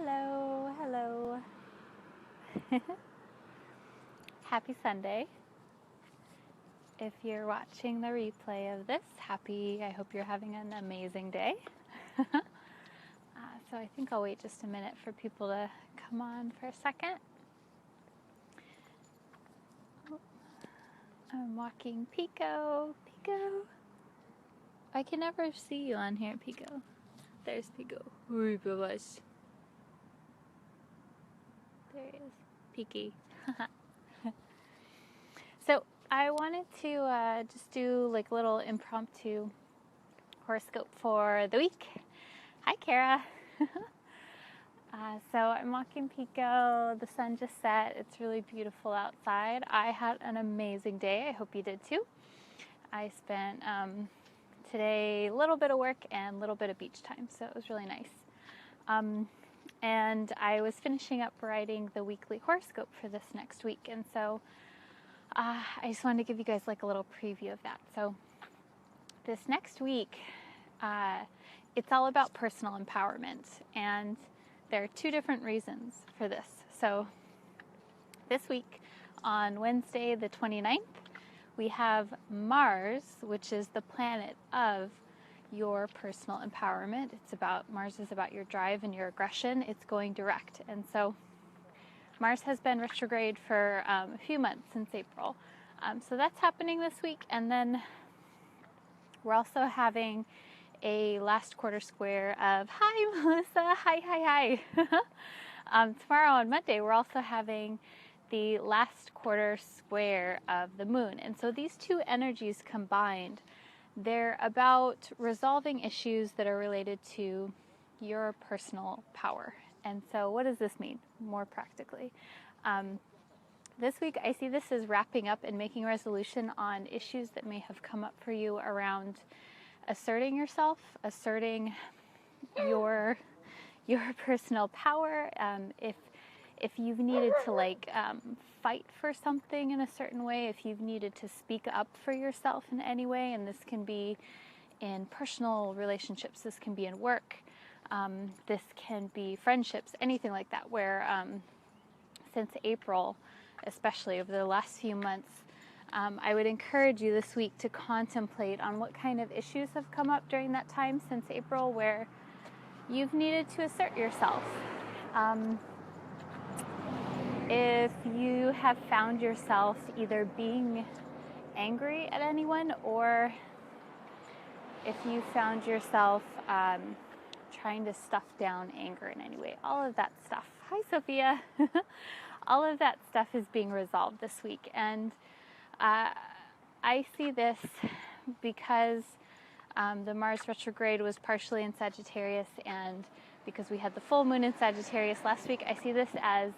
Hello, hello. Happy Sunday. If you're watching the replay of this, I hope you're having an amazing day. So I think I'll wait just a minute for people to come on for a second. I'm walking Pico. Pico. I can never see you on here, Pico. There's Pico. There he is. Peaky. So I wanted to just do like a little impromptu horoscope for the week. Hi, Kara. So I'm walking Pico. The sun just set. It's really beautiful outside. I had an amazing day. I hope you did too. I spent today a little bit of work and a little bit of beach time, so it was really nice. And I was finishing up writing the weekly horoscope for this next week, and so I just wanted to give you guys like a little preview of that. So this next week, it's all about personal empowerment, and there are two different reasons for this. So this week, on Wednesday the 29th, we have Mars, which is the planet of your personal empowerment. Mars is about your drive and your aggression. It's going direct. And so Mars has been retrograde for a few months, since April. So that's happening this week. And then we're also having a last quarter square of, hi Melissa, hi. Tomorrow on Monday, we're also having the last quarter square of the moon. And so these two energies combined, they're about resolving issues that are related to your personal power. And so what does this mean more practically? This week, I see this as wrapping up and making resolution on issues that may have come up for you around asserting yourself, asserting your personal power. If you've needed to fight for something in a certain way, if you've needed to speak up for yourself in any way, and this can be in personal relationships, this can be in work, this can be friendships, anything like that, where since April, especially over the last few months, I would encourage you this week to contemplate on what kind of issues have come up during that time since April where you've needed to assert yourself. If you have found yourself either being angry at anyone, or if you found yourself trying to stuff down anger in any way, all of that stuff. Hi, Sophia. All of that stuff is being resolved this week. And I see this because the Mars retrograde was partially in Sagittarius, and because we had the full moon in Sagittarius last week, I see this as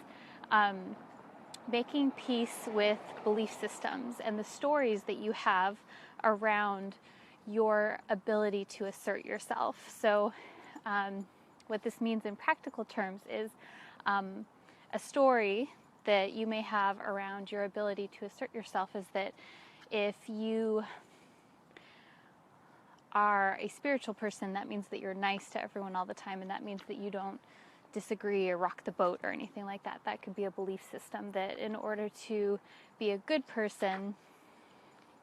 making peace with belief systems and the stories that you have around your ability to assert yourself. So what this means in practical terms is a story that you may have around your ability to assert yourself is that if you are a spiritual person, that means that you're nice to everyone all the time, and that means that you don't disagree or rock the boat or anything like that. That could be a belief system that in order to be a good person,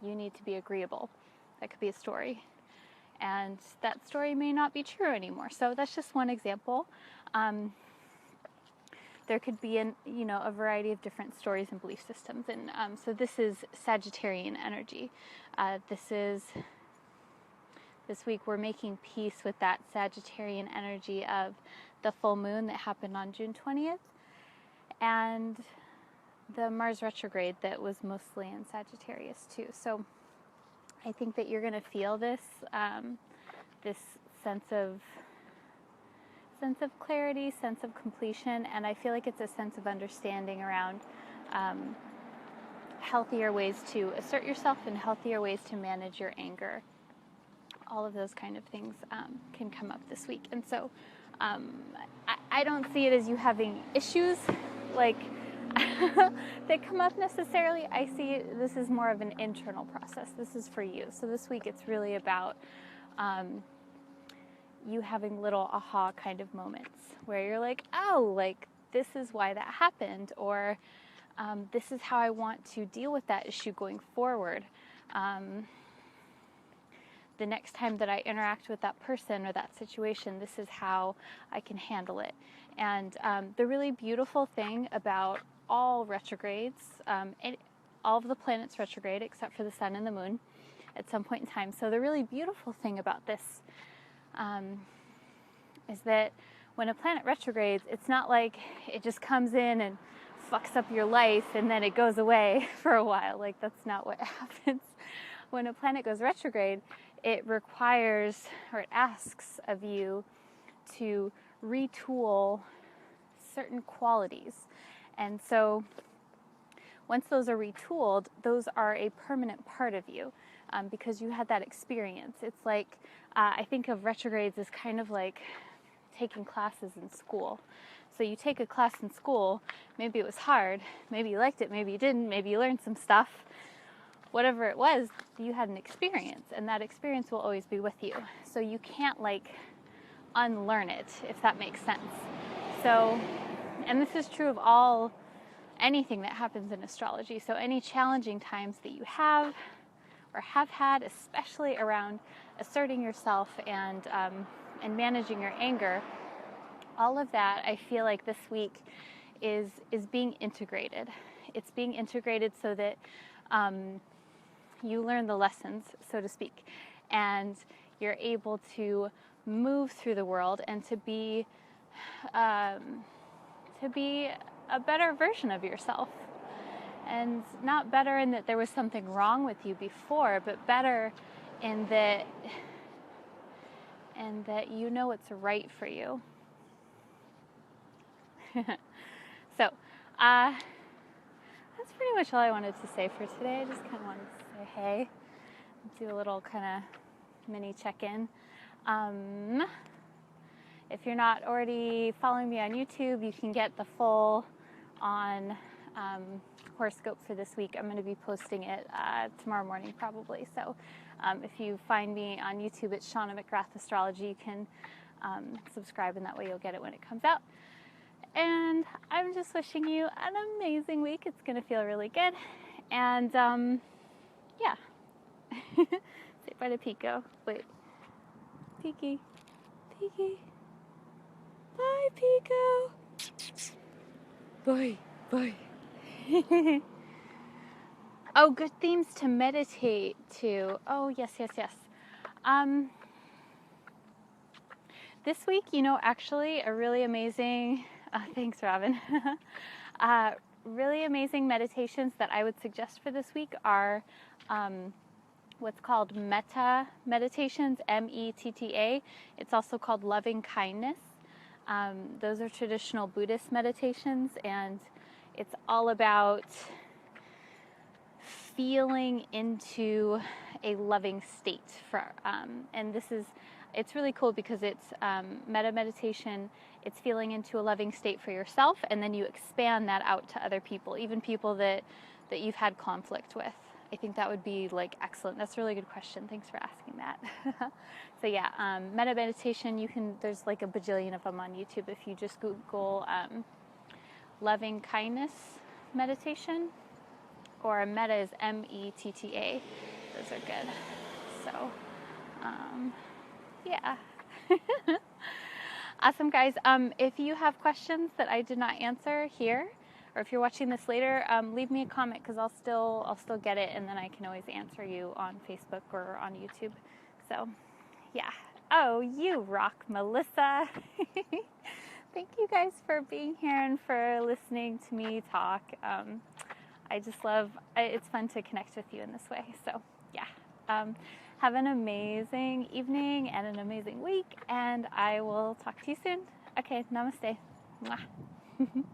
you need to be agreeable. That could be a story. And that story may not be true anymore. So that's just one example. There could be a variety of different stories and belief systems. And so this is Sagittarian energy. This week we're making peace with that Sagittarian energy of the full moon that happened on June 20th and the Mars retrograde that was mostly in Sagittarius too. So I think that you're going to feel this sense of clarity, sense of completion, and I feel like it's a sense of understanding around healthier ways to assert yourself and healthier ways to manage your anger. All of those kind of things can come up this week. And so I don't see it as you having issues like that come up necessarily. I see this is more of an internal process. This is for you. So this week it's really about you having little aha kind of moments where you're like, oh, like this is why that happened, or this is how I want to deal with that issue going forward. The next time that I interact with that person or that situation, this is how I can handle it. And the really beautiful thing about all retrogrades, all of the planets retrograde except for the sun and the moon at some point in time. So the really beautiful thing about this is that when a planet retrogrades, it's not like it just comes in and fucks up your life and then it goes away for a while. Like, that's not what happens. When a planet goes retrograde, it requires, or it asks of you to retool certain qualities. And so once those are retooled, those are a permanent part of you, because you had that experience. It's like, I think of retrogrades as kind of like taking classes in school. So you take a class in school, maybe it was hard, maybe you liked it, maybe you didn't, maybe you learned some stuff. Whatever it was, you had an experience, and that experience will always be with you. So you can't like unlearn it, if that makes sense. So, and this is true of anything that happens in astrology. So any challenging times that you have or have had, especially around asserting yourself and managing your anger, all of that, I feel like this week is being integrated. It's being integrated so that you learn the lessons, so to speak, and you're able to move through the world and to be a better version of yourself. And not better in that there was something wrong with you before, but better in that you know what's right for you. So, that's pretty much all I wanted to say for today. I just kind of wanted to say hey, do a little kind of mini check-in. If you're not already following me on YouTube, you can get the full on horoscope for this week. I'm going to be posting it tomorrow morning probably. So if you find me on YouTube, it's Shauna McGrath Astrology. You can subscribe, and that way you'll get it when it comes out. And I'm just wishing you an amazing week. It's going to feel really good. And yeah. Say bye to Pico. Wait. Peeky. Peeky. Bye, Pico. Bye. Bye. Oh, good themes to meditate to. Oh, yes. This week, actually a really amazing, thanks, Robin. Really amazing meditations that I would suggest for this week are what's called metta meditations, M-E-T-T-A. It's also called loving kindness. Those are traditional Buddhist meditations, and it's all about feeling into a loving state. And it's really cool because it's metta meditation. It's feeling into a loving state for yourself, and then you expand that out to other people, even people that you've had conflict with. I think that would be like excellent. That's a really good question. Thanks for asking that. So yeah, metta meditation, there's like a bajillion of them on YouTube. If you just Google loving kindness meditation, or metta is M-E-T-T-A. Those are good. So, yeah. Awesome, guys. If you have questions that I did not answer here, or if you're watching this later, leave me a comment, because I'll still get it, and then I can always answer you on Facebook or on YouTube. So, yeah. Oh, you rock, Melissa. Thank you guys for being here and for listening to me talk. I just love, it's fun to connect with you in this way. So, yeah. Have an amazing evening and an amazing week, and I will talk to you soon. Okay, namaste. Mwah.